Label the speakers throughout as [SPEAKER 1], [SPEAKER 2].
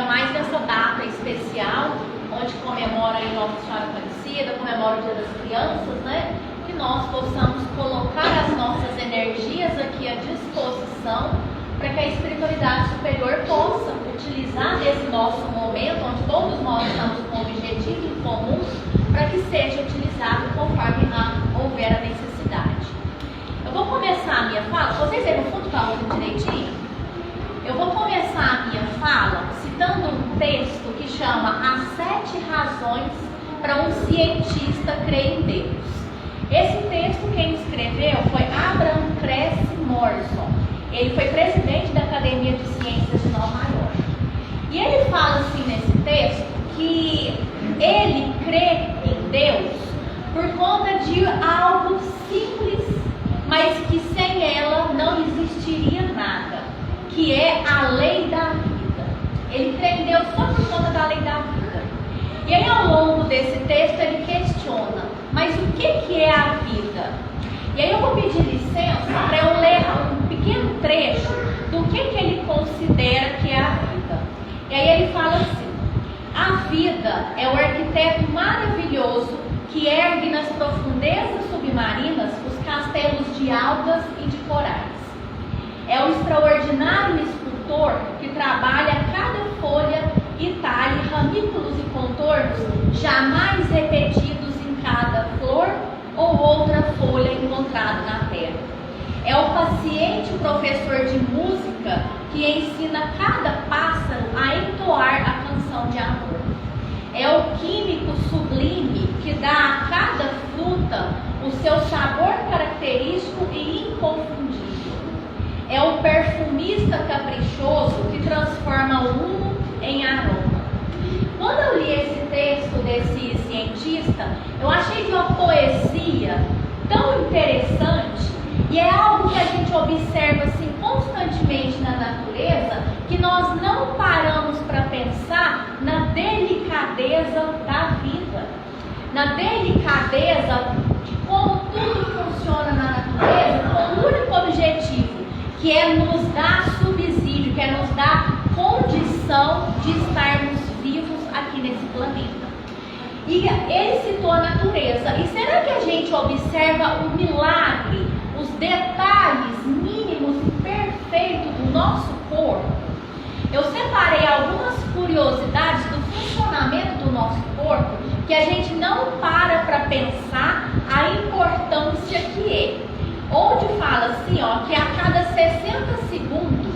[SPEAKER 1] ainda mais nessa data especial, onde comemora aí Nossa Senhora Aparecida, comemora o Dia das Crianças, né? Que nós possamos colocar as nossas energias aqui à disposição para que a espiritualidade superior possa utilizar esse nosso momento, onde todos nós estamos com um objetivo em comum, para que seja utilizado conforme houver a necessidade. Eu vou começar a minha fala, vocês aí no fundo estão ouvindo direitinho? Eu vou começar a minha fala citando um texto que chama As 7 Razões para um Cientista Crer em Deus. Esse texto quem escreveu foi Abraham Cress Morrison. Ele foi presidente da Academia de Ciências de Nova York. E ele fala assim nesse texto que ele crê em Deus por conta de algo simples, mas que sem ela não existiria nada, que é a lei da vida. Ele crê em Deus só por conta da lei da vida. E aí ao longo desse texto ele questiona, mas o que é a vida? E aí eu vou pedir licença para eu ler um pequeno trecho do que ele considera que é a vida. E aí ele fala assim: a vida é o arquiteto maravilhoso que ergue nas profundezas submarinas os castelos de algas e de corais. É o extraordinário escultor que trabalha cada folha e talhe ramículos e contornos jamais repetidos em cada flor ou outra folha encontrada na terra. É o paciente professor de música que ensina cada pássaro a entoar a canção de amor. É o químico sublime que dá a cada fruta o seu sabor característico e inconfundível. É o perfumista caprichoso que transforma o humo em aroma. Quando eu li esse texto desse cientista, eu achei de uma poesia tão interessante, e é algo que a gente observa assim constantemente na natureza, que nós não paramos para pensar na delicadeza da vida, na delicadeza de como tudo funciona na natureza, com o único objetivo, que é nos dar subsídio, que é nos dar condição de estarmos vivos aqui nesse planeta. E ele citou a natureza. E será que a gente observa o milagre, os detalhes mínimos e perfeitos do nosso corpo? Eu separei algumas curiosidades do funcionamento do nosso corpo que a gente não para pensar a importância que é. Onde fala assim, ó, que a cada 60 segundos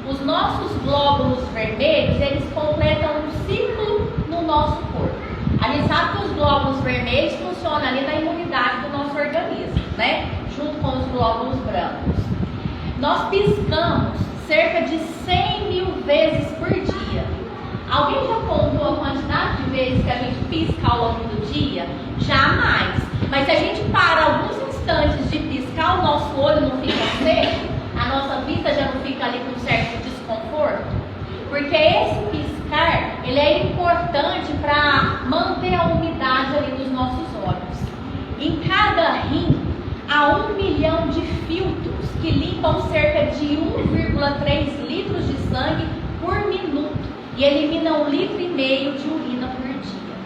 [SPEAKER 1] os nossos glóbulos vermelhos, eles completam um ciclo no nosso corpo. A gente sabe que os glóbulos vermelhos funcionam ali na imunidade do nosso organismo, né? Junto com os glóbulos brancos. Nós piscamos cerca de 100 mil vezes por dia. Alguém já contou a quantidade de vezes que a gente pisca ao longo do dia? Jamais. Mas se a gente para alguns instantes de piscar, o nosso olho não fica seco, a nossa vista já não fica ali com certo desconforto? Porque esse piscar, ele é importante para manter a umidade ali dos nossos olhos. Em cada rim, há 1 milhão de filtros que limpam cerca de 1,3 litros de sangue por minuto e eliminam 1,5 litros de urina por dia.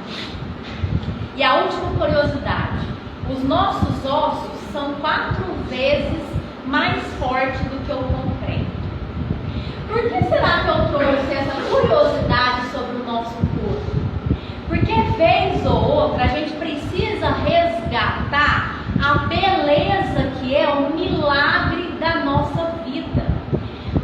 [SPEAKER 1] E a última curiosidade: os nossos ossos são 4 vezes mais fortes do que o concreto. Por que será que eu trouxe essa curiosidade sobre o nosso corpo? Porque vez ou outra a gente precisa resgatar a beleza que é o milagre da nossa vida.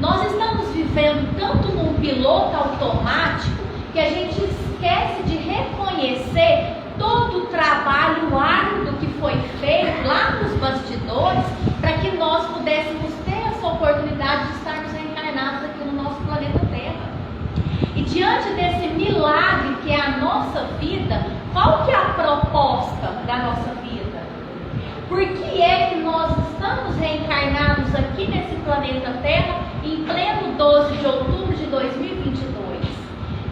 [SPEAKER 1] Nós estamos vivendo tanto num piloto automático que a gente esquece de reconhecer todo o trabalho árduo que foi feito lá nos bastidores para que nós pudéssemos ter essa oportunidade de estarmos reencarnados aqui no nosso planeta Terra. E diante desse milagre que é a nossa vida, qual que é a proposta da nossa vida? Por que é que nós estamos reencarnados aqui nesse planeta Terra em pleno 12 de outubro de 2022?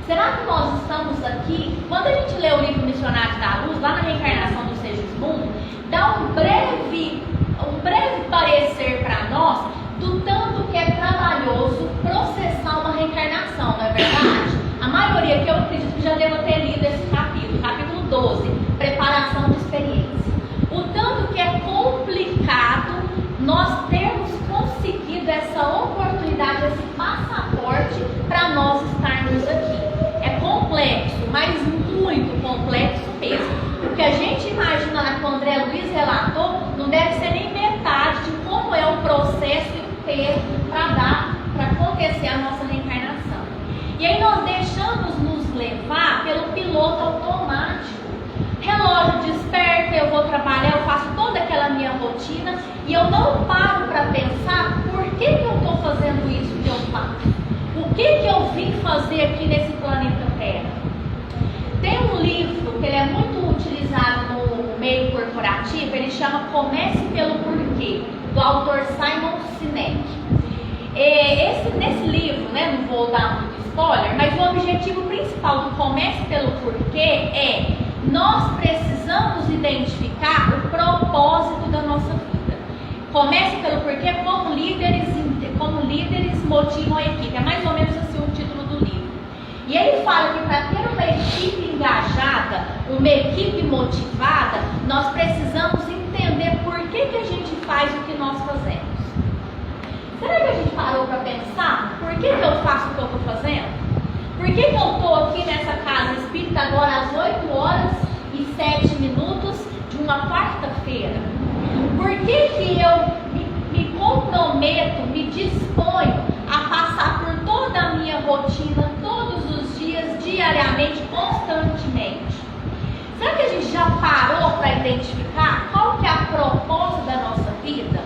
[SPEAKER 1] Será que nós estamos aqui? Quando a gente lê o livro Missionários da Luz, lá na reencarnação do Segismundo, dá um breve parecer para nós do tanto que é trabalhoso processar uma reencarnação, não é verdade? A aqui eu acredito que já devo ter lido esse capítulo 12, preparação de experiência. O tanto que é complicado nós termos conseguido essa oportunidade, esse passaporte para nós estarmos aqui. É complexo, mas muito complexo mesmo. O que a gente imagina lá que o André Luiz relatou não deve ser nem metade de como é o processo inteiro para acontecer a nossa reencarnação. E aí nós deixamos nos levar pelo piloto automático. Relógio desperta, eu vou trabalhar, eu faço toda aquela minha rotina e eu não paro para pensar por que eu estou fazendo isso que eu faço. O que eu vim fazer aqui nesse planeta Terra? Tem um livro que ele é muito utilizado no meio corporativo, ele chama Comece pelo Porquê, do autor Simon Sinek. Nesse livro, né, não vou dar muito spoiler, mas o objetivo principal do Comece pelo Porquê é: nós precisamos identificar o propósito da nossa vida. Comece pelo porquê, como líderes motivam a equipe. É mais ou menos assim o título do livro. E ele fala que para ter uma equipe engajada, uma equipe motivada, nós precisamos entender por que a gente faz o que nós fazemos. Será que a gente parou para pensar por que eu faço o que eu estou fazendo? Por que eu estou aqui nessa casa espírita agora às 8h07 de uma quarta-feira? Por que eu me comprometo, me disponho a passar por toda a minha rotina, todos os dias, diariamente, constantemente? Será que a gente já parou para identificar qual que é a proposta da nossa vida?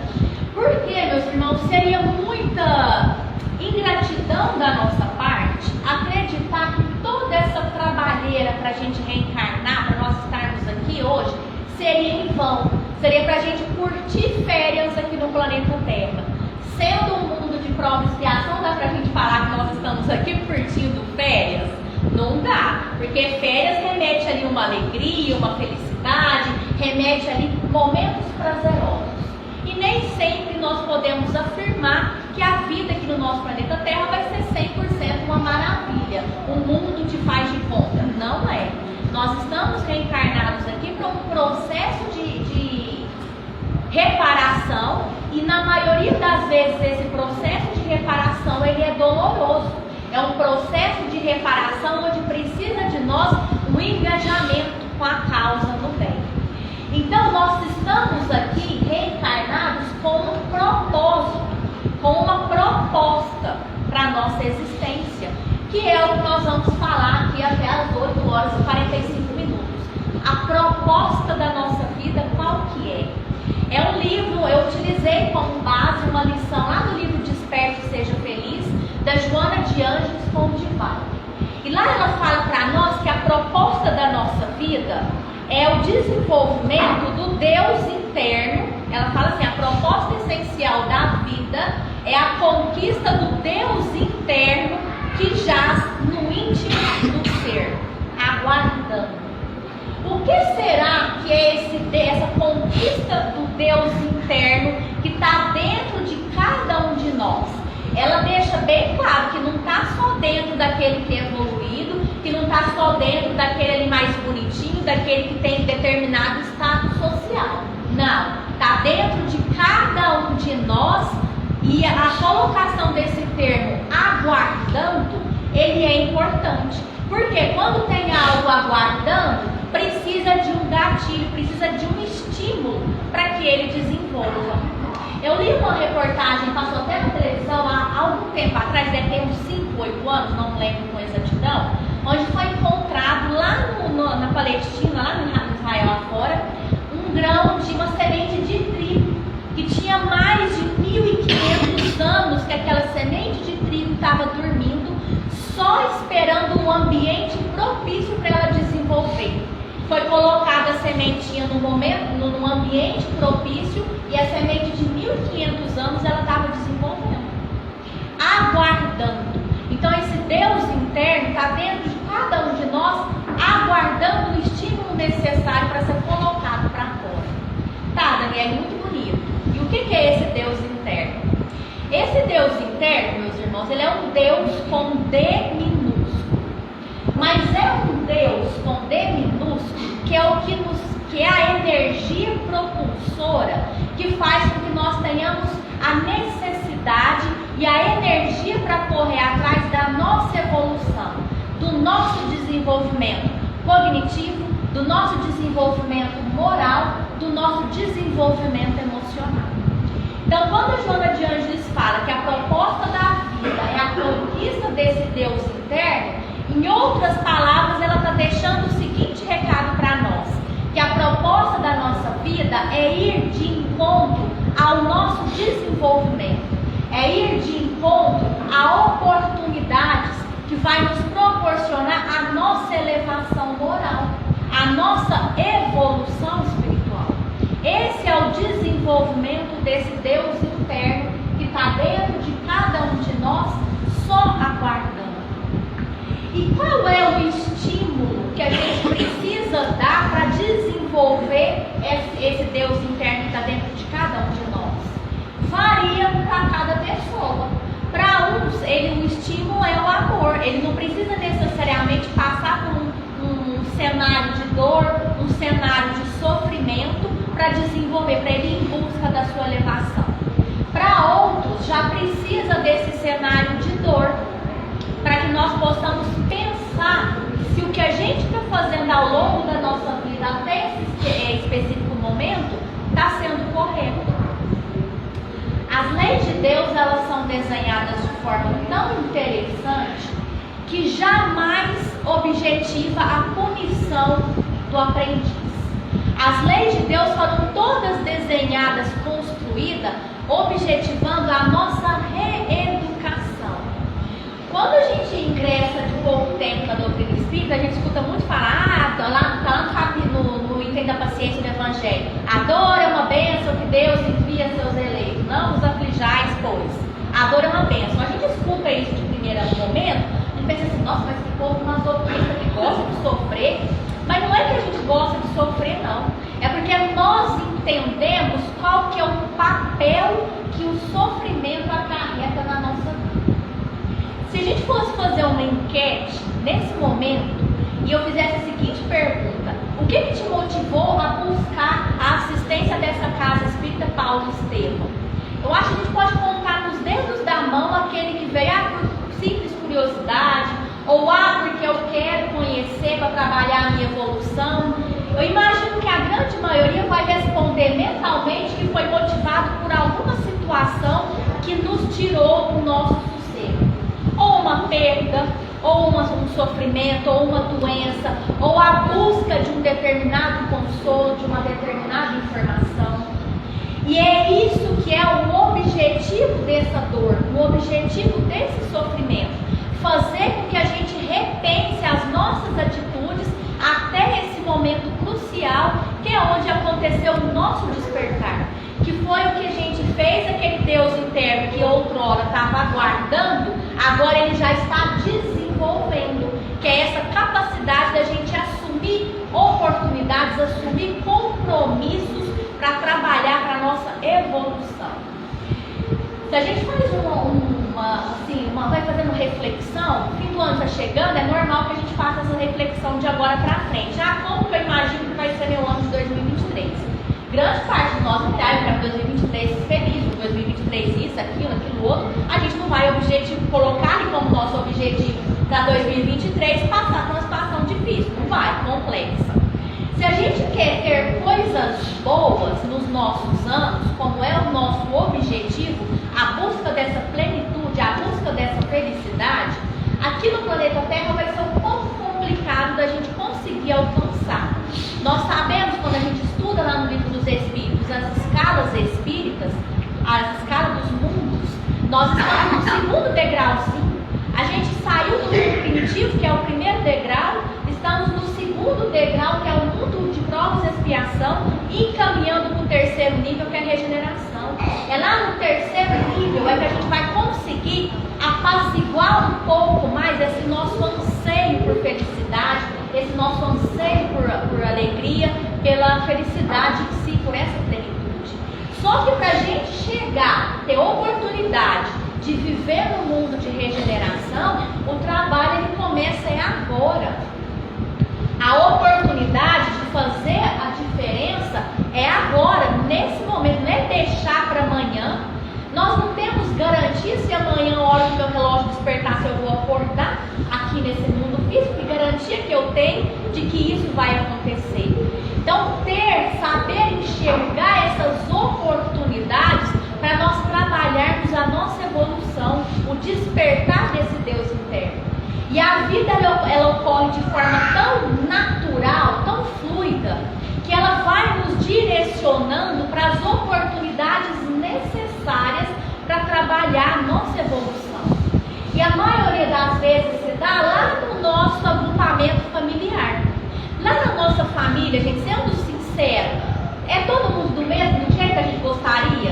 [SPEAKER 1] Porque, meus irmãos, seria muita ingratidão da nossa parte acreditar que toda essa trabalheira para a gente reencarnar, para nós estarmos aqui hoje, seria em vão. Seria para a gente curtir férias aqui no planeta Terra. Sendo um mundo de prova e expiação, dá para a gente falar que nós estamos aqui curtindo férias? Não dá, porque férias remete ali uma alegria, uma felicidade, remete ali momentos prazerosos. E nem sempre nós podemos afirmar que a vida aqui no nosso planeta Terra vai ser 100% uma maravilha, um mundo de faz de conta. Não é. Nós estamos reencarnados aqui para um processo de reparação, e na maioria das vezes esse processo de reparação ele é doloroso. É um processo de reparação onde precisa de nós um engajamento com a causa do bem. Então nós estamos aqui reencarnados com um propósito, com uma proposta para a nossa existência, que é o que nós vamos falar aqui até as 8h45. A proposta da nossa vida, qual que é? É um livro, eu utilizei como base uma lição lá no livro Desperte e Seja Feliz, da Joana de Ângeles Condival. E lá ela fala para nós que a proposta da nossa vida é o desenvolvimento do Deus interno. Ela fala assim: a proposta essencial da vida é a conquista do Deus interno que jaz no íntimo do ser, aguardando. O que será que é essa conquista do Deus interno que está dentro de cada um de nós? Ela deixa bem claro que não está só dentro daquele que é evoluído, que não está só dentro daquele ali mais bonitinho, daquele que tem determinado status social. Não, está dentro de cada um de nós. E a colocação desse termo aguardando, ele é importante. Porque quando tem algo aguardando, precisa de um gatilho, precisa de um estímulo para que ele desenvolva. Eu li uma reportagem, passou até na televisão há algum tempo atrás, deve ter uns 5, 8 anos, não lembro com exatidão, onde foi encontrado lá na Palestina, lá no Israel afora, um grão de uma semente de trigo, que tinha mais de 1.500 anos que aquela semente de trigo estava dormindo, só esperando um ambiente propício para ela desenvolver. Foi colocada a sementinha num ambiente propício, e a semente de 1.500 anos ela estava desenvolvendo, aguardando. Então esse Deus interno está dentro de cada um de nós, aguardando o estímulo necessário para ser colocado para fora. Tá, Daniel, é muito bonito. E o que é esse Deus interno? Esse Deus interno, meus irmãos, ele é um Deus com D minúsculo. mas é um Deus com D minúsculo, que é que é a energia propulsora que faz com que nós tenhamos a necessidade e a energia para correr atrás da nossa evolução, do nosso desenvolvimento cognitivo, do nosso desenvolvimento moral, do nosso desenvolvimento emocional. Então, quando a Joana de Ângeles fala que a proposta da vida é a conquista desse Deus interno, em outras palavras, ela está deixando o seguinte recado para nós: que a proposta da nossa vida é ir de encontro ao nosso desenvolvimento, é ir de encontro a oportunidades que vai nos proporcionar a nossa elevação moral, a nossa evolução espiritual. Esse é o desenvolvimento desse Deus interno que está dentro de cada um de nós, só aguardando. E qual é o estímulo que a gente precisa dar para desenvolver esse Deus interno que está dentro de cada um de nós? Varia para cada pessoa. Para uns, o estímulo é o amor. Ele não precisa necessariamente passar por um cenário de dor, um cenário de sofrimento para desenvolver, para ele ir em busca da sua elevação. Para outros, já precisa desse cenário de dor, para que nós possamos pensar se o que a gente está fazendo ao longo da nossa vida, até esse específico momento, está sendo correto. As leis de Deus, elas são desenhadas de forma tão interessante que jamais objetiva a punição do aprendiz. As leis de Deus foram todas desenhadas, construídas, objetivando a nossa reeducação. Quando a gente ingressa de pouco tempo na doutrina espírita, a gente escuta muito falar, tá lá no Item da Paciência do Evangelho, a dor é uma bênção que Deus envia a seus eleitos, não os aflijais, pois a dor é uma bênção. A gente escuta isso de primeiro momento, a gente pensa assim, nossa, mas que povo masoquista que gosta de sofrer. Mas não é que a gente gosta de sofrer, não. É porque nós entendemos qual que é o papel que o sofrimento acarreta na nossa vida. Se a gente fosse fazer uma enquete nesse momento e eu fizesse a seguinte pergunta: o que te motivou a buscar a assistência dessa casa espírita Paulo Estevam? Eu acho que a gente pode contar nos dedos da mão aquele que veio por simples curiosidade, ou porque eu quero conhecer para trabalhar a minha evolução. Eu imagino que a grande maioria vai responder mentalmente que foi motivado por alguma situação que nos tirou o nosso sossego. Ou uma perda, ou um sofrimento, ou uma doença, ou a busca de um determinado consolo, de uma determinada informação. E é isso que é o objetivo dessa dor, o objetivo desse sofrimento. Fazer com que a gente repense as nossas atitudes até esse momento crucial, que é onde aconteceu o nosso despertar, que foi o que a gente fez, aquele Deus interno que outrora estava aguardando, agora ele já está desenvolvendo, que é essa capacidade da gente assumir oportunidades, assumir compromissos para trabalhar para a nossa evolução. Se a gente faz vai fazendo reflexão, o fim do ano está chegando, é normal que a gente faça essa reflexão de agora para frente. Como que eu imagino que vai ser meu ano de 2023? Grande parte de nós olhar para 2023 feliz, 2023 isso, aquilo outro, a gente não vai colocar ali como nosso objetivo para 2023 passar por uma situação difícil, não vai, complexa. Se a gente quer ter coisas boas nos nossos anos, como é o nosso objetivo, a busca dessa plenitude, a busca dessa felicidade, aqui no planeta Terra vai ser um pouco complicado da gente conseguir alcançar. Nós sabemos, quando a gente estuda lá no Livro dos Espíritos, as escalas espíritas, a escala dos mundos, nós estamos no segundo degrauzinho. A gente saiu do mundo primitivo, que é o primeiro degrau, estamos no segundo degrau, que é o mundo de provas e expiação, encaminhando para o terceiro nível, que é a regeneração. É lá no terceiro nível é que a gente vai conseguir apaziguar um pouco mais esse nosso anseio por felicidade, esse nosso anseio por alegria, pela felicidade em si, por essa plenitude. Só que para a gente chegar, ter oportunidade de viver no mundo de regeneração, o trabalho ele começa agora. tem de que isso vai acontecer. Então, saber enxergar essas oportunidades para nós trabalharmos a nossa evolução, o despertar desse Deus interno. E a vida ela ocorre de forma tão natural, tão fluida, que ela vai nos direcionando para as oportunidades necessárias para trabalhar a nossa evolução. E a maioria das vezes se dá lá no nosso agrupamento familiar. Lá na nossa família, gente, sendo sincero, é todo mundo do mesmo jeito que a gente gostaria?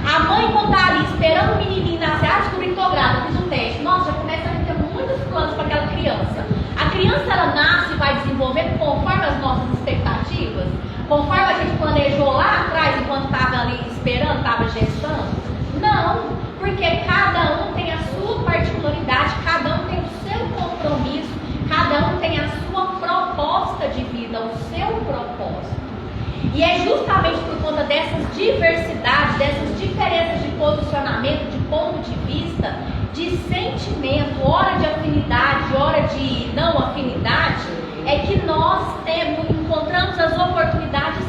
[SPEAKER 1] A mãe quando está ali esperando o menininho nascer, descobri que estou grávida, fiz um teste. Nossa, já começa a ter muitos planos para aquela criança. A criança, ela nasce e vai desenvolver conforme as nossas expectativas? Conforme a gente planejou lá atrás, enquanto estava ali esperando, estava gestando? Não, porque cada um tem a sua particularidade, cada um tem o seu compromisso, cada um tem a sua proposta de vida, o seu propósito. E é justamente por conta dessas diversidades, dessas diferenças de posicionamento, de ponto de vista, de sentimento, hora de afinidade, hora de não afinidade, é que nós encontramos as oportunidades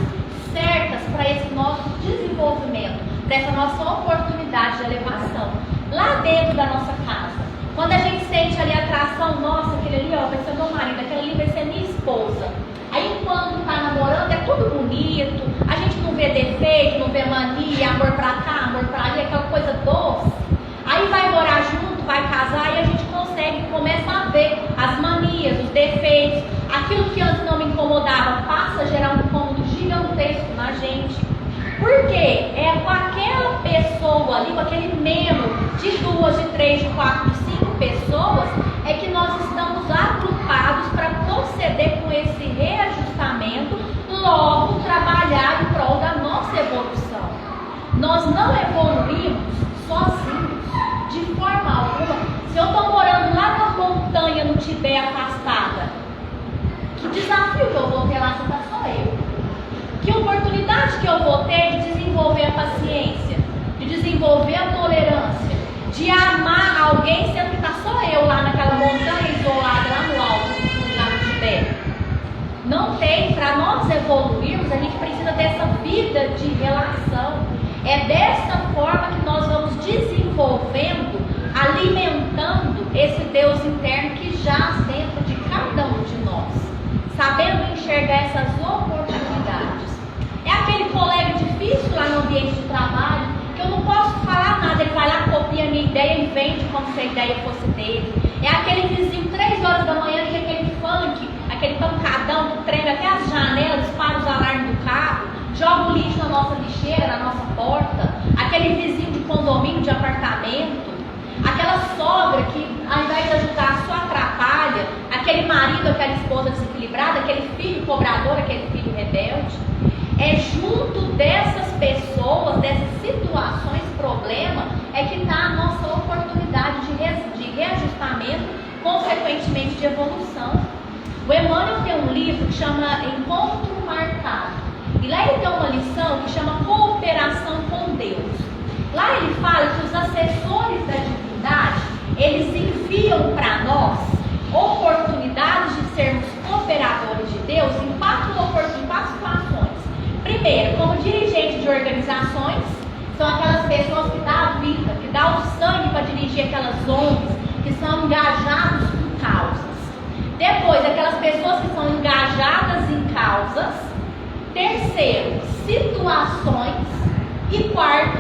[SPEAKER 1] certas para esse nosso desenvolvimento, para essa nossa oportunidade de elevação, lá dentro da nossa casa. Quando a gente sente ali a atração, nossa, aquele ali vai ser meu marido, aquele ali vai ser minha esposa. Aí enquanto está namorando é tudo bonito, a gente não vê defeito, não vê mania, amor pra cá, amor pra ali, aquela coisa doce. Aí vai morar junto, vai casar e a gente começa a ver as manias, os defeitos, aquilo que antes não me incomodava, passa a gerar um incômodo gigantesco na gente. Por quê? É com aquela pessoa ali, com aquele membro de 2, de 3, de 4, de 5 pessoas, é que nós estamos agrupados para proceder com esse reajustamento, logo trabalhar em prol da nossa evolução. Nós não evoluímos sozinhos, de forma alguma. Se eu estou morando lá na montanha, no Tibete, afastada, que desafio que eu vou ter lá se está só eu? Que oportunidade que eu vou ter de desenvolver a paciência, de desenvolver a tolerância, de amar alguém sendo que está só eu lá naquela montanha isolada, lá no alto, lá no Tibete? Não tem. Para nós evoluirmos, a gente precisa dessa vida de relação. É dessa forma que nós vamos desenvolvendo, alimentando esse Deus interno que jaz dentro de cada um de nós, sabendo enxergar essas oportunidades. É aquele colega difícil lá no ambiente de trabalho, que eu não posso falar nada, ele vai lá, copia a minha ideia e vende como se a ideia fosse dele. É aquele vizinho, 3 horas da manhã, que é aquele funk, aquele pancadão que treme até as janelas, dispara os alarmes do carro, joga o lixo na nossa lixeira, na nossa porta. Aquele vizinho de condomínio, de apartamento, aquela sogra que ao invés de ajudar só atrapalha, aquele marido, aquela esposa desequilibrada, aquele filho cobrador, aquele filho rebelde. É junto dessas pessoas, dessas situações, problema, é que está a nossa oportunidade de reajustamento, consequentemente de evolução. O Emmanuel tem um livro que chama Encontro Marcado, e lá ele tem uma lição que chama Cooperação com Deus. Lá ele fala que os assessores da divindade, eles enviam para nós oportunidades de sermos cooperadores de Deus em 4 situações. Primeiro, como dirigente de organizações, são aquelas pessoas que dão a vida, que dão o sangue para dirigir aquelas ONGs, que são engajados em causas. Depois, aquelas pessoas que são engajadas em causas. Terceiro, situações. E quarto,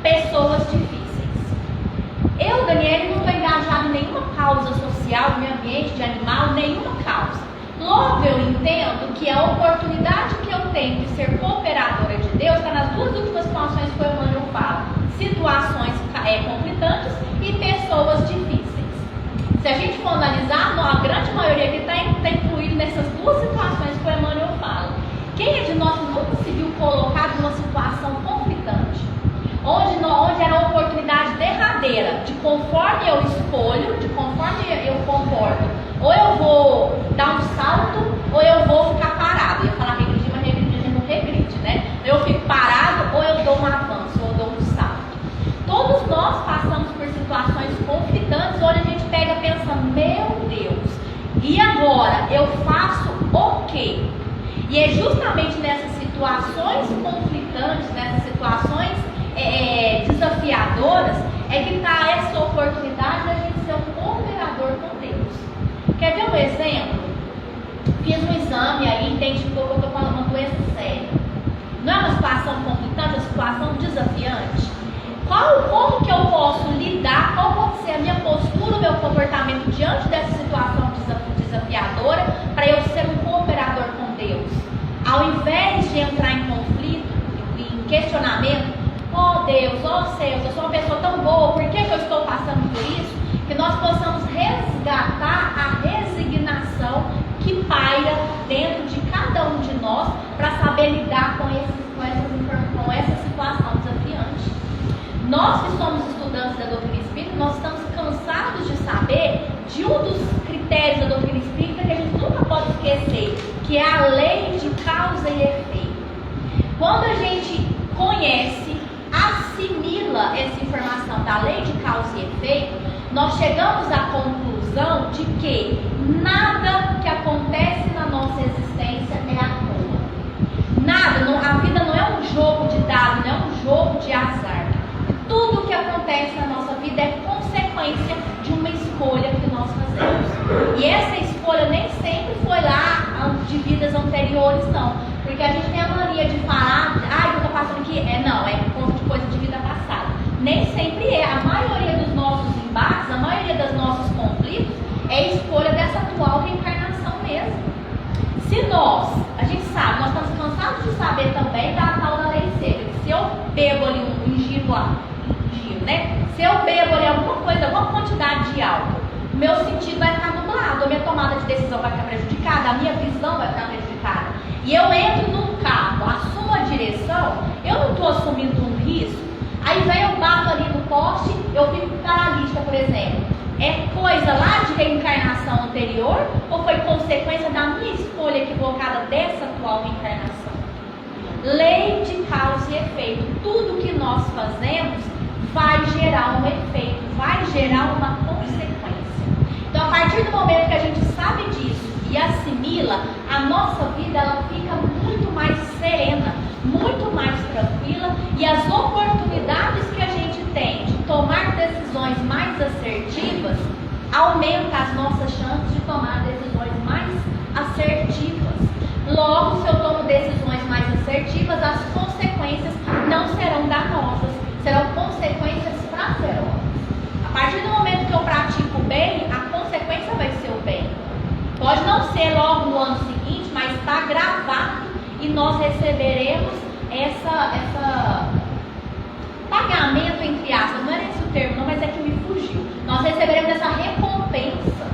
[SPEAKER 1] pessoas difíceis. Eu, Daniela, não estou engajada em nenhuma causa social, no meio ambiente, de animal, nenhuma causa. Logo eu entendo que a oportunidade que eu tenho de ser cooperadora de Deus está nas 2 últimas situações que o Emmanuel fala: situações conflitantes e pessoas difíceis. Se a gente for analisar, a grande maioria aqui está incluído nessas 2 situações que o Emmanuel fala. Quem é de nós que nunca se viu colocado numa situação conflitante? Onde era a oportunidade derradeira de conforme eu escolho, de conforme eu concordo, ou eu vou dar um salto, ou eu vou ficar parado. Eu ia falar regredir, mas regredir não regride, né? Eu fico parado, ou eu dou um avanço, ou eu dou um salto. Todos nós passamos por situações conflitantes, onde a gente pega e pensa: meu Deus, e agora? agora eu faço o quê? E é justamente nessas situações conflitantes, nessas situações desafiadoras, é que está essa oportunidade da gente ser um cooperador com Deus. Quer ver um exemplo? Fiz um exame aí, identificou que eu estou falando uma doença séria. Não é uma situação conflitante, é uma situação desafiante. Como que eu posso lidar, qual pode ser a minha postura, o meu comportamento diante dessa situação desafiadora para eu ser um cooperador com Deus? Ao invés de entrar em conflito, em questionamento, Deus, céus, eu sou uma pessoa tão boa, por que eu estou passando por isso? Que nós possamos resgatar a resignação que paira dentro de cada um de nós para saber lidar com essa situação desafiante. Nós que somos estudantes da doutrina espírita, nós estamos cansados de saber de um dos critérios da doutrina espírita que a gente nunca pode esquecer, que é a lei de causa e efeito. Quando a gente conhece, assimila essa informação da lei de causa e efeito, nós chegamos à conclusão de que nada que acontece na nossa existência é à toa. Nada, a vida não é um jogo de dados, não é um jogo de azar. Tudo que acontece na nossa vida é consequência de uma escolha que nós fazemos. E essa escolha nem sempre foi lá de vidas anteriores, não. Porque a gente tem a mania de falar, o que eu estou passando aqui não, é por conta de coisa de vida passada. Nem sempre é. A maioria dos nossos embates, a maioria dos nossos conflitos, é escolha dessa atual reencarnação mesmo. Se a gente sabe, nós estamos cansados de saber também da tal da lei seca. Se eu bebo ali um giro lá, né? Se eu bebo ali alguma coisa, alguma quantidade de álcool, o meu sentido vai ficar nublado, a minha tomada de decisão vai ficar prejudicada, a minha visão vai ficar prejudicada. E eu entro num carro, assumo a direção, eu não estou assumindo um risco, aí vem eu bato ali no poste, eu fico paralítica, por exemplo. É coisa lá de reencarnação anterior ou foi consequência da minha escolha equivocada dessa atual reencarnação? Lei de causa e efeito. Tudo que nós fazemos vai gerar um efeito, vai gerar uma consequência. Então, a partir do momento que a gente sabe disso e assimila, a nossa vida ela fica muito mais serena, muito mais tranquila, e as oportunidades que a gente tem de tomar decisões mais assertivas aumenta as nossas chances de tomar decisões mais assertivas. Logo, se eu tomo decisões mais assertivas, as consequências não serão danosas, serão consequências prazerosas. A partir do momento que eu pratico o bem, a consequência vai ser o bem. Pode não ser logo no ano seguinte, mas está gravado e nós receberemos essa pagamento, entre aspas, não era esse o termo, não, mas é que me fugiu. Nós receberemos essa recompensa,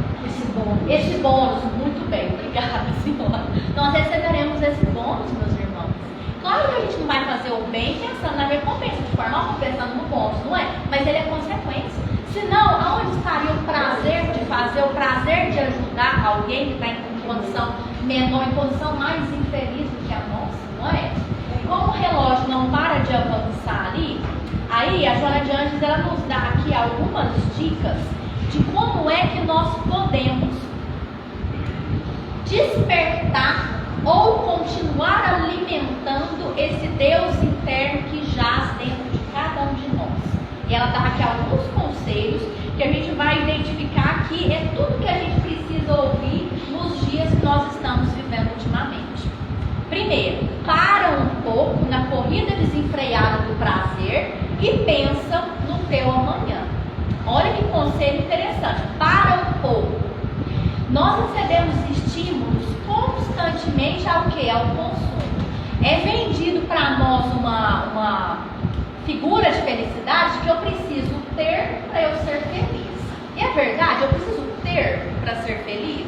[SPEAKER 1] esse bônus, muito bem, obrigada, senhora. Nós receberemos esse bônus, meus irmãos. Claro que a gente não vai fazer o bem pensando na recompensa, de forma alguma pensando no bônus, não é? Mas ele é consequência. Senão, aonde estaria o prazer de fazer, o prazer de ajudar alguém que está em condição menor, em condição mais infeliz do que a nossa, não é? Como o relógio não para de avançar ali, aí a Joana de Anjos ela nos dá aqui algumas dicas de como é que nós podemos despertar ou continuar alimentando esse Deus interno que jaz dentro de cada um de nós. E ela dá aqui alguns conselhos que a gente vai identificar que é tudo que a gente precisa ouvir nos dias que nós estamos vivendo ultimamente. Primeiro, para um pouco na corrida desenfreada do prazer e pensa no teu amanhã. Olha que conselho interessante. Para um pouco. Nós recebemos estímulos constantemente ao que? Ao consumo. É vendido para nós uma figura de felicidade que eu preciso ter para eu ser feliz. E é verdade? Eu preciso ter para ser feliz?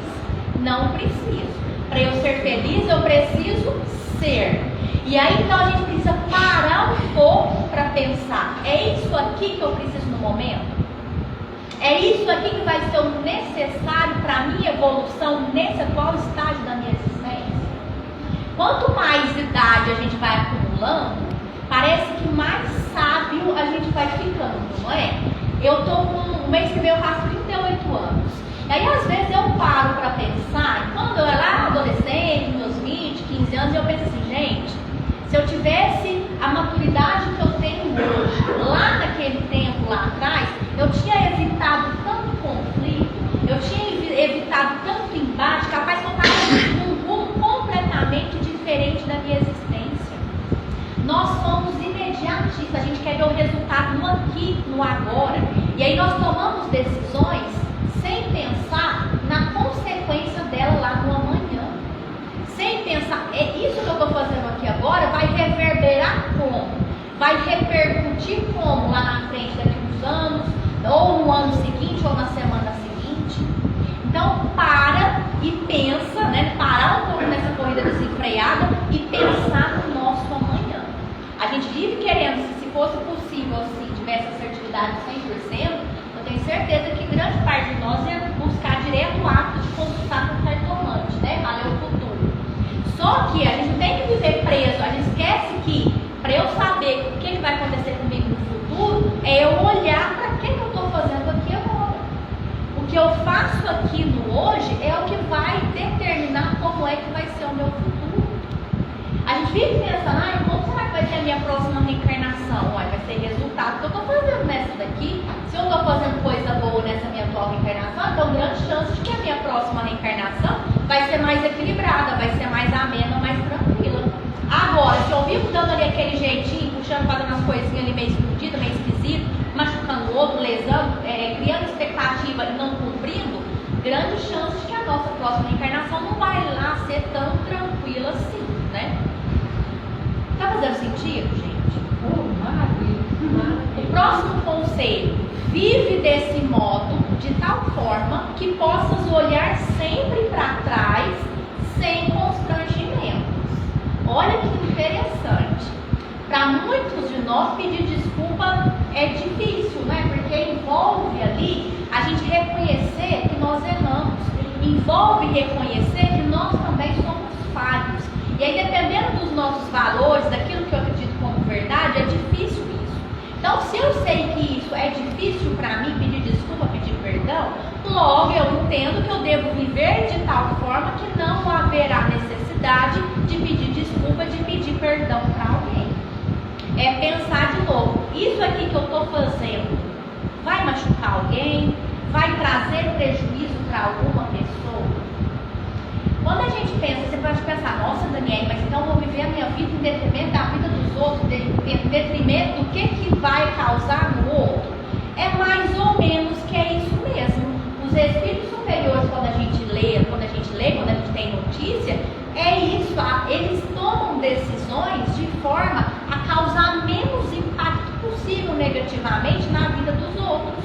[SPEAKER 1] Não preciso. Para eu ser feliz, eu preciso ser. E aí, então, a gente precisa parar um pouco para pensar. É isso aqui que eu preciso no momento? É isso aqui que vai ser o necessário para a minha evolução nesse atual estágio da minha existência? Quanto mais idade a gente vai acumulando, parece que mais sábio a gente vai ficando, não é? Eu tô com, o mês que vem eu faço 38 anos. E aí, às vezes, eu paro para pensar evitado tanto embate, capaz que eu estava num rumo completamente diferente da minha existência. Nós somos imediatistas, a gente quer ver o resultado no aqui, no agora. E aí nós tomamos decisões sem pensar na consequência dela lá no amanhã. Sem pensar, é isso que eu estou fazendo aqui agora, vai reverberar como? Vai repercutir como lá na frente, daqui a uns anos, ou no ano seguinte, ou na semana seguinte. Então, para e pensa, né? Parar um pouco nessa corrida desenfreada e pensar no nosso amanhã. A gente vive querendo, se fosse possível, assim, tivesse assertividade 100%, eu tenho certeza que grande parte de nós ia buscar direto o hábito de consultar com o cartomante, né? A ler o futuro. Só que a gente não tem que viver preso, a gente esquece que, para eu saber o que vai acontecer comigo no futuro, é eu olhar para o que eu estou fazendo aqui agora. O que eu faço aqui no hoje é o que vai determinar como é que vai ser o meu futuro. A gente vive pensando, como será que vai ser a minha próxima reencarnação? Vai ser resultado que eu estou fazendo nessa daqui. Se eu estou fazendo coisa boa nessa minha atual reencarnação, então grande chance de que a minha próxima reencarnação vai ser mais equilibrada, vai ser mais amena, mais tranquila. Agora, se eu vivo dando ali aquele jeitinho, puxando, fazendo as coisinhas ali meio escondidas, meio esquisito, machucando o outro, lesando, criando expectativa e não cumprindo, grande chance de que a nossa próxima reencarnação não vai lá ser tão tranquila assim, né? Tá fazendo sentido, gente?
[SPEAKER 2] Maravilha.
[SPEAKER 1] O próximo conselho: vive desse modo, de tal forma que possas olhar sempre para trás, sem constrangimentos. Olha que interessante. Para muitos de nós, pedir desculpa é difícil, né? Porque envolve ali a gente reconhecer que nós erramos. Envolve reconhecer que nós também somos falhos. E aí, dependendo dos nossos valores, daquilo que eu acredito como verdade, é difícil isso. Então, se eu sei que isso é difícil para mim, pedir desculpa, pedir perdão, logo eu entendo que eu devo viver de tal forma que não haverá necessidade de pedir desculpa, de pedir perdão para alguém. É pensar de novo, isso aqui que eu estou fazendo vai machucar alguém? Vai trazer prejuízo para alguma pessoa? Quando a gente pensa, você pode pensar, nossa, Daniele, mas então eu vou viver a minha vida em detrimento da vida dos outros, em detrimento do que vai causar no outro? É mais ou menos que é isso mesmo. Os espíritos superiores, quando a gente lê, quando a gente tem notícia, é isso, eles tomam decisões de forma a causar menos impacto possível negativamente na vida dos outros.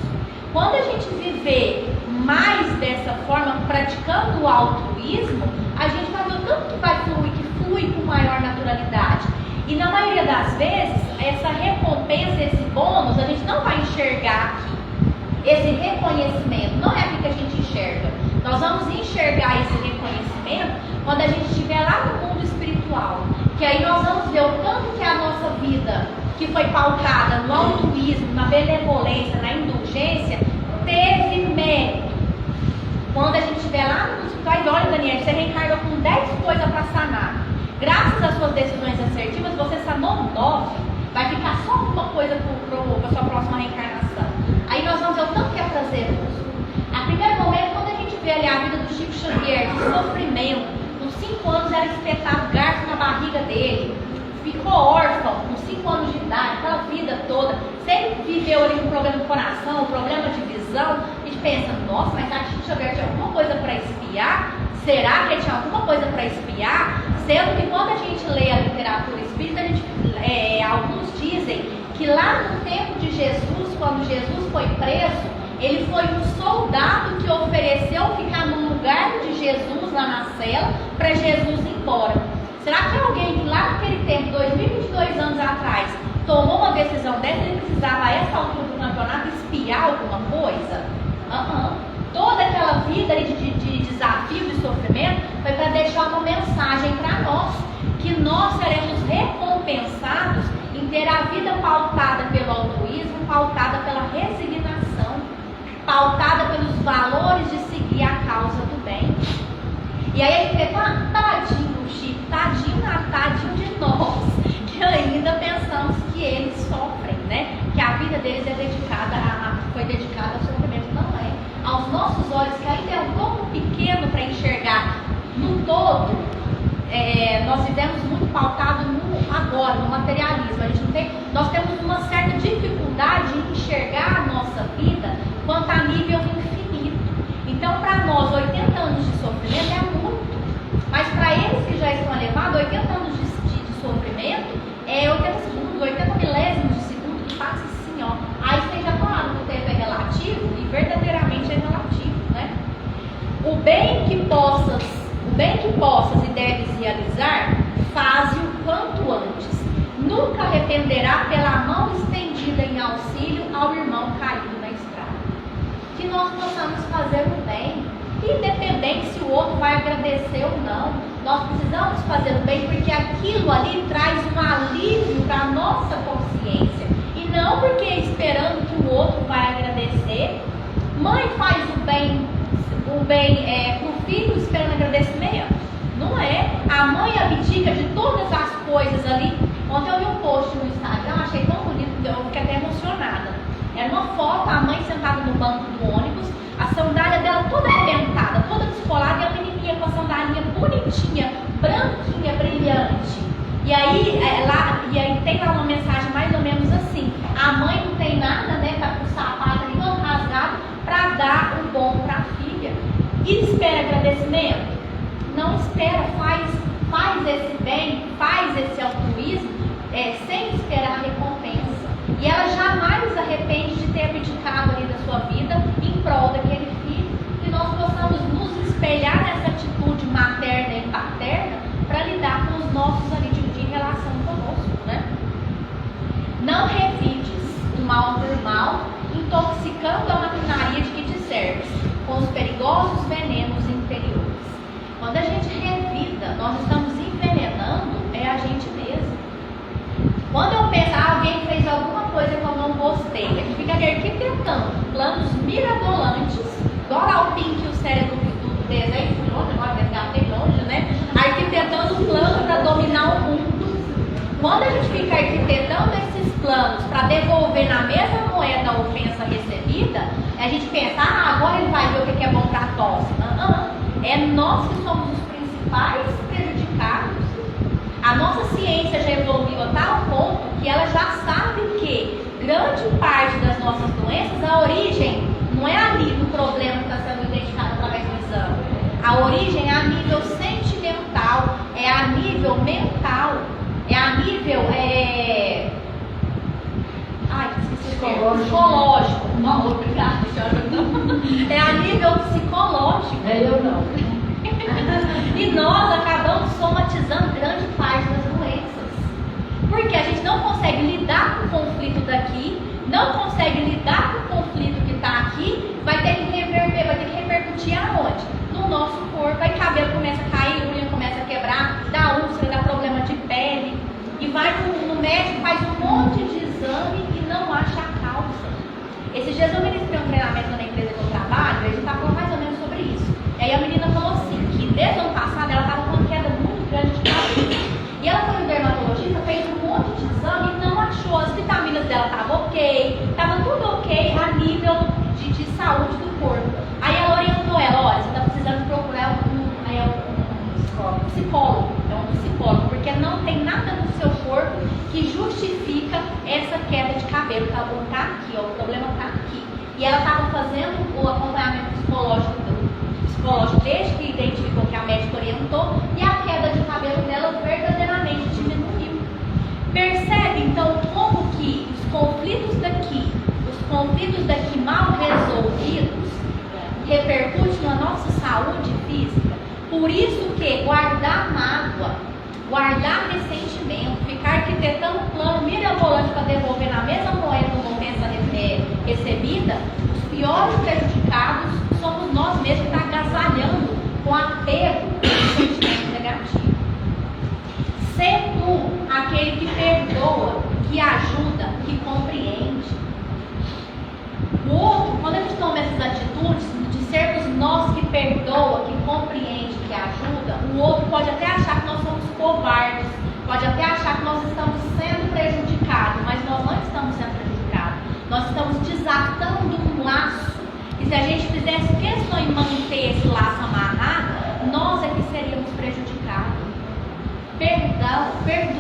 [SPEAKER 1] Quando a gente viver mais dessa forma, praticando o altruísmo, a gente vai ver o tanto que vai fluir, que flui com maior naturalidade. E na maioria das vezes, essa recompensa, esse bônus, a gente não vai enxergar aqui. Esse reconhecimento não é aqui que a gente enxerga. Nós vamos enxergar esse reconhecimento quando a gente estiver lá no mundo espiritual. Que aí nós vamos ver o tanto que a nossa vida, que foi pautada no altruísmo, na benevolência, na indulgência, teve mérito. Quando a gente estiver lá no mundo espiritual, olha, Daniel, você reencarnou com 10 coisas para sanar. Graças às suas decisões assertivas, você sanou 9. Vai ficar só uma coisa para a sua próxima reencarnação. Aí nós vamos ver o tanto que é prazeroso. A primeiro momento, quando a gente vê ali a vida do Chico Xavier, de sofrimento, com 5 anos era espetado garfo na barriga dele, ficou órfão com 5 anos de idade, aquela vida toda, sempre viveu ali com problema do coração, problema de visão. A gente pensa, nossa, mas a Chico Xavier tinha alguma coisa para espiar? Será que ele tinha alguma coisa para espiar? Sendo que quando a gente lê a literatura espírita, alguns dizem que lá no tempo de Jesus, quando Jesus foi preso, ele foi um soldado que ofereceu ficar no lugar de Jesus lá na cela para Jesus ir embora. Será que alguém que lá naquele tempo, 2022 anos atrás, tomou uma decisão dessa, ele precisava a essa altura do campeonato espiar alguma coisa? Toda aquela vida de desafio, de sofrimento, foi para deixar uma mensagem para nós, que nós seremos recompensados em ter a vida pautada pelo altruísmo, pautada pela resignação, pautada pelos valores de seguir a causa do bem. E aí a gente pensa, tadinho Chico, tadinho de nós, que ainda pensamos que eles sofrem, né? Que a vida deles foi dedicada ao sofrimento. Não é. Aos nossos olhos, que ainda é um pouco pequeno, todo, nós vivemos muito pautado agora, no materialismo. Nós temos uma certa dificuldade em enxergar a nossa vida quanto a nível infinito. Então, para nós, 80 anos de sofrimento é muito. Mas para eles que já estão elevados, 80 anos de sofrimento é 80 segundos, 80 milésimos de segundo que passa assim, ó. Aí você já falaram que o tempo é relativo, e verdadeiramente é relativo, né? O bem que possas e deves realizar, faze o quanto antes. Nunca arrependerá pela mão estendida em auxílio ao irmão caído na estrada. Que nós possamos fazer o bem, independente se o outro vai agradecer ou não. Nós precisamos fazer o bem porque aquilo ali traz um alívio para a nossa consciência. E não porque esperando que o outro vai agradecer. Mãe faz o bem para o filho esperando agradecimento? Não é. A mãe abdica de todas as coisas ali. Ontem eu vi um post no Instagram, achei tão bonito, eu fiquei até emocionada. Era uma foto, a mãe sentada no banco do ônibus, a sandália dela toda arrebentada, toda descolada, e a menininha com a sandália bonitinha, branquinha, brilhante. E aí tem lá uma mensagem mais ou menos assim: a mãe não tem nada, né, tá com o sapato ali todo rasgado, para dar o bom para a filha. E espera agradecimento? Não espera, faz esse bem, faz esse altruísmo sem esperar recompensa. E ela jamais se arrepende de ter abdicado ali da sua vida em prol daquele filho. Que nós possamos nos espelhar nessa atitude materna e paterna para lidar com os nossos ali de relação conosco, né? Não revides o mal por mal, intoxicando a maquinaria de que te serves, com os perigosos venenos interiores. Quando a gente revida, nós estamos envenenando a gente mesmo. Quando eu penso, alguém fez alguma coisa que eu não gostei, a gente fica arquitetando planos mirabolantes, igual ao Pink e o cérebro do desenho, agora resgatei longe, né? Arquitetando um plano para dominar o mundo. Quando a gente fica arquitetando esses planos para devolver na mesma moeda a ofensa recebida, a gente pensa, agora ele vai ver o que é bom para a tosse. É nós que somos os principais prejudicados. A nossa ciência já evoluiu a tal ponto que ela já sabe que grande parte das nossas doenças, a origem não é ali do problema que está sendo identificado através do exame. A origem é a nível sentimental, é a nível mental, é a nível psicológico. Não, obrigada, senhora. É a nível psicológico.
[SPEAKER 2] Eu não.
[SPEAKER 1] E nós acabamos somatizando grande parte das doenças. Porque a gente não consegue lidar com o conflito daqui, não consegue lidar com o conflito que está aqui, vai ter que repercutir aonde? No nosso corpo. Aí cabelo começa a cair, unha começa a quebrar, dá úlcera, dá problema de pele. E vai no médico, faz um monte de exame e não acha a causa. Esses dias eu ministrei um treinamento na empresa que eu trabalho, e a gente está falando mais ou menos sobre isso. E aí a menina falou assim, que desde o ano passado ela estava com uma queda muito grande de cabelo. E ela foi no dermatologista, fez um monte de exame e não achou. As vitaminas dela estavam ok, estava tudo ok a nível de saúde do corpo. Aí ela orientou ela, olha, você está precisando procurar um psicólogo, porque não tem nada no seu corpo que justifica essa queda de cabelo. Tá bom, tá aqui, ó, o problema tá aqui. E ela estava fazendo o acompanhamento psicológico desde que identificou que a médica orientou, e a queda de cabelo dela verdadeiramente diminuiu. Percebe então como que os conflitos daqui mal resolvidos repercutem na nossa saúde física? Por isso que guardar mágoa, guardar ressentimento, ficar arquitetando um plano mirabolante para devolver na mesma moeda uma ofensa recebida, os piores prejudicados somos nós mesmos que estamos agasalhando com apego e sentimento negativo. Ser tu aquele que perdoa, que ajuda, que compreende. O outro, quando a gente toma essas atitudes de sermos nós que perdoa, que compreende, que ajuda, o outro pode até achar que nós somos covardes, pode até achar que nós estamos sendo prejudicados, mas nós não estamos sendo prejudicados. Nós estamos desatando um laço. E se a gente fizesse questão em manter esse laço amarrado, nós é que seríamos prejudicados.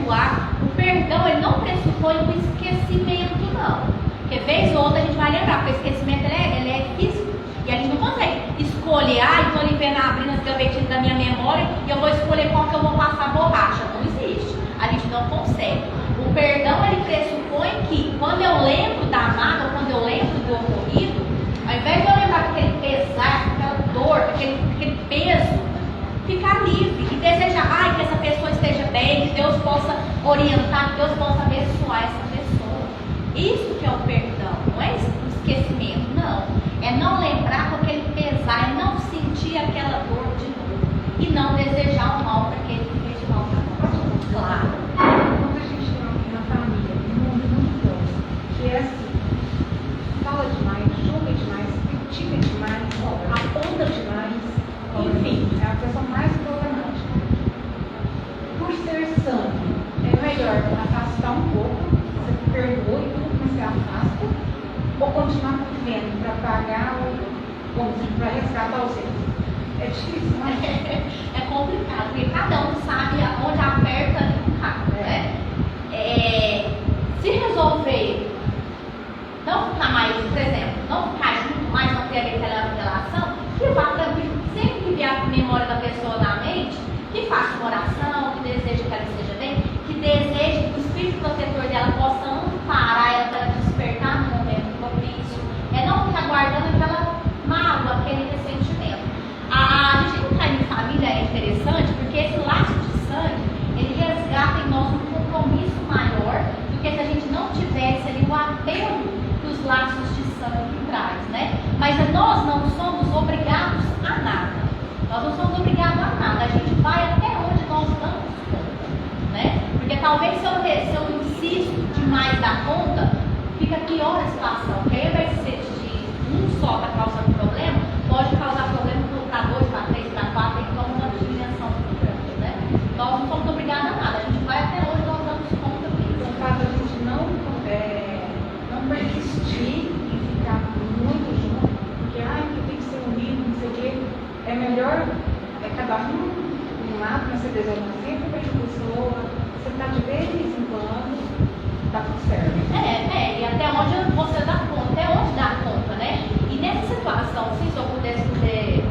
[SPEAKER 1] perdoar. O perdão, ele não pressupõe o esquecimento, não. Porque vez ou outra a gente vai lembrar, porque o esquecimento ele é físico. E a gente não consegue escolher, estou ali abrindo as gavetinhas da minha memória e eu vou escolher qual que eu vou passar borracha. Não existe. A gente não consegue. O perdão, ele pressupõe que quando eu lembro da mágoa, quando eu lembro do ocorrido, ao invés de eu lembrar aquele pesar, aquela dor, aquele peso, ficar livre e desejar, que essa pessoa esteja bem, que Deus possa orientar, que Deus possa abençoar essa pessoa. Isso que é o perdão, não é esquecimento, não. É não lembrar com aquele pesar, é não sentir aquela dor de novo e não desejar o mal para aquele que fez mal para nós. Claro.
[SPEAKER 2] Quando a gente tem alguém na família, um mundo muito próximo, que é assim, fala demais, julga demais, critica demais, aponta demais, enfim, é a pessoa mais problemática. Por ser santo, é melhor afastar um pouco, você perdoa e tudo, mas você afasta, ou continuar vivendo para pagar para resgatar os erros. É difícil, não é?
[SPEAKER 1] É complicado, porque cada um sabe onde aperta o carro, né? Se resolver não ficar mais, por exemplo, não ficar junto mais, não ter aquela relação, que vá tranquilo, sempre que vier a memória da pessoa na mente, que faça uma oração, que deseje que ela esteja bem, que deseje que o espírito protetor dela possa amparar ela para despertar no momento propício. É não ficar guardando aquela mágoa, aquele ressentimento. A gente entrar em família é interessante porque esse laço de sangue, ele resgata em nós um compromisso maior do que se a gente não tivesse ali o apelo que os laços de sangue traz, né? Mas nós não somos obrigados a nada. Nós não somos obrigados a nada. A gente vai até onde nós damos conta, né? Porque talvez se eu insisto demais da conta, fica pior a situação. Porque aí, ao invés de ser de um só que está causando problema, pode causar problema para 2, para 3, para 4, e toma uma dimensão muito grande, né? Nós não somos obrigados a nada. A gente vai até onde nós damos conta disso.
[SPEAKER 2] O fato de a gente não persistir em ficar muito junto, porque tem que ser unido, não sei o quê, é melhor cada um de um lado, mas você deseja sempre para a pessoa, você está de vez em quando, está tudo certo.
[SPEAKER 1] E até onde você dá conta, até onde dá conta, né? E nessa situação, se eu pudesse ter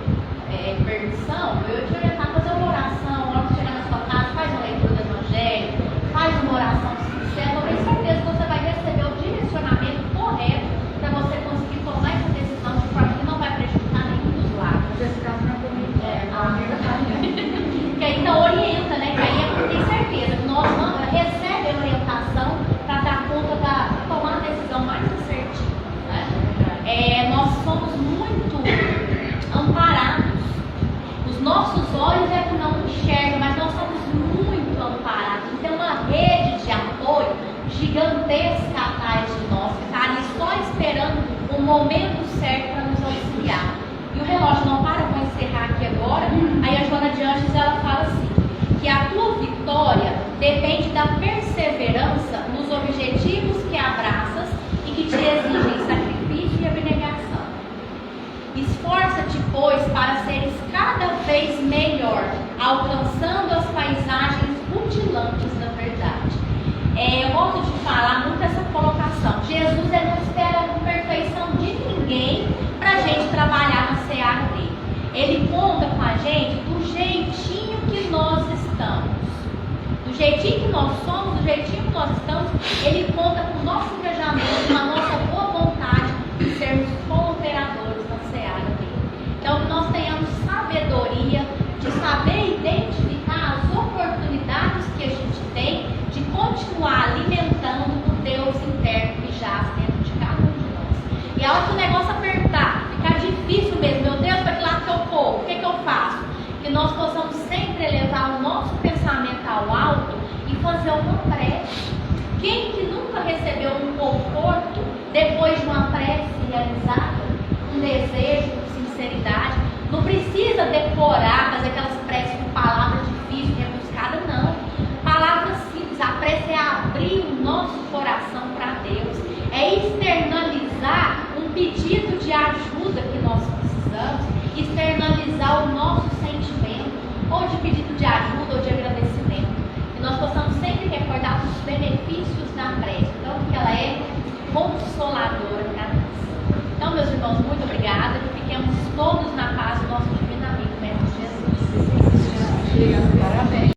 [SPEAKER 1] permissão, eu te orientar a fazer uma oração, na hora que chegar na sua casa, faz uma leitura do Evangelho, faz uma oração sincera, eu tenho certeza que você vai receber o direcionamento correto para você conseguir tomar essa decisão de forma que não vai prejudicar nenhum dos lados.
[SPEAKER 2] Mas esse caso não é comigo,
[SPEAKER 1] que ainda orienta, né? Que aí tem certeza que nós recebe a orientação para dar conta da tomar a decisão mais assertiva, né? Nós somos muito amparados. Os nossos olhos é que não enxergam, mas nós somos muito amparados. Tem uma rede de apoio gigantesca atrás de nós, que está ali só esperando o momento certo para nos auxiliar. E o relógio não para, eu vou encerrar aqui agora. Aí a Joana de Anjos, ela fala assim, que a tua vitória depende da perseverança nos objetivos que abraças e que te exigem sacrifício e abnegação. Esforça-te, pois, para seres cada vez melhor, alcançando as paisagens rutilantes da verdade. Eu gosto de falar muito essa colocação. Jesus não espera a perfeição de ninguém para a gente trabalhar na seara dele. Ele conta com a gente do jeitinho que nós estamos. Do jeitinho que nós somos, do jeitinho que nós estamos, ele conta com o nosso engajamento, com a nossa boa vontade de sermos cooperadores na seara dele. Então, que nós tenhamos sabedoria de saber identificar as oportunidades que a gente tem de continuar alimentando o Deus interno que jaz dentro de cada um de nós. E a hora que o negócio apertar, ficar difícil mesmo, meu Deus, para que lado que eu corro? O que eu faço? Que nós possamos sempre elevar o nosso pensamento ao alto e fazer uma prece. Quem que nunca recebeu um conforto depois de uma prece realizada? Um desejo, com sinceridade. Não precisa decorar, fazer aquelas preces com palavras difíceis, rebuscadas, não. Palavras simples. A prece é abrir o nosso coração para Deus. É externalizar um pedido de ajuda que nós precisamos, externalizar o nosso sentimento, ou de pedido de ajuda ou de agradecimento. E nós possamos sempre recordar aproveitar os benefícios da prece, tanto que ela é consoladora para nós. Então, meus irmãos, muito obrigada. Que fiquemos todos na paz do nosso divino amigo, mestre Jesus.
[SPEAKER 2] Parabéns.